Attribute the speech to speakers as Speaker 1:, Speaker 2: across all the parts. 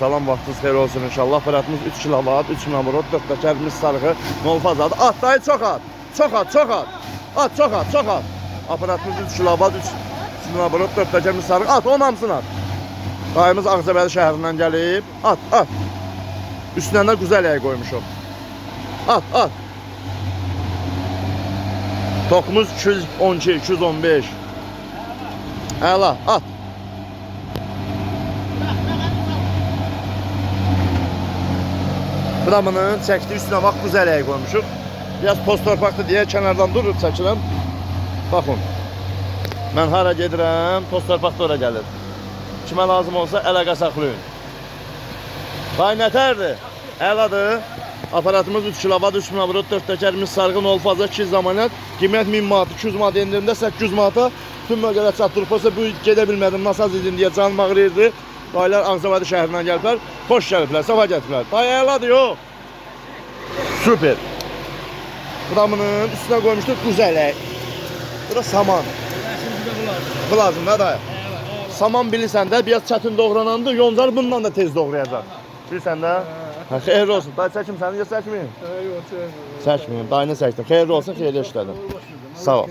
Speaker 1: Salam, vaxtınız xeyir olsun inşallah. Aparatımız 3 kilovat, 3 numara, 4 təkərimiz sarğı, nol fazadır. At dayı çox at. Çox at, çox at. At, çox at, çox at. Aparatımız 3 kilovat, 3 numara, 4 təkərimiz sarğı. At, onun hamısını at. Dayımız Ağcabədi şəhərindən gəlib. At, at. Üstündən də güzəliyə qoymuşuq. At, at. Tokumuz 212, 215. Əla, at. Bramının çəkdi, üstünə bax, güzəliyə qoymuşuq. Biraz post torpaqdır deyə kənardan durur, çəkirəm. Baxın. Mən hara gedirəm, post torpaqda ora gəlir. Kimə lazım olsa əlaqə saxlayın. Bay nətərdir? Əladır. Aparatımız 3 kilovat, 3 numara, 4 təkərimiz sarğı, nol faza, 2 zamanət. Qiymət 1000 manat, 200 manat endirimdə 800 manata. Tüm bölgədə çatdırıb olsa bu gedə bilmədim, nasaz idim deyə canım ağrıyırdı. Dayılar Ağcabədi şəhərindən gəliblər. Xoş gəliblər, səfa gətiriblər. Dayı əladır, yox. Süper. Bramının üstünə qoymuşduq güzələk. Bu da saman. Bu lazım da dayı. Saman bilirsən də, biraz çətin doğranandır. Yoncar bundan da tez doğrayacaq. Bilirsən də? Xeyir olsun. Dayı çəkim səni, ya çəkməyim? Çəkməyim, dayını çəkdim. Xeyir olsun, xeyirli işlədim. Sağ ol.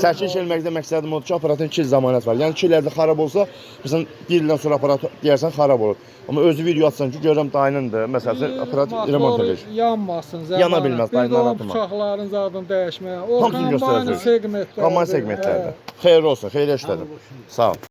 Speaker 1: Çəkin çelməkdə məqsədim odur ki, aparatın 2 il zamanət var. Yəni 2 illərdə xarab olsa, məsələn, 1 ildən sonra aparat deyərsən xarab olur. Amma özü video atsan ki, görürəm dayınındır. Məsələn, aparat remont edir.
Speaker 2: Yanmasın,
Speaker 1: yana bilməz, dayından atma.
Speaker 2: Bir də bıçaqların zadını dəyişməyə. O
Speaker 1: Hamısını göstərəcək.
Speaker 2: segmentlərdir.
Speaker 1: Kombайн segmentlərdə. Xeyir olsun, xeyirli işlədim. Sağ ol.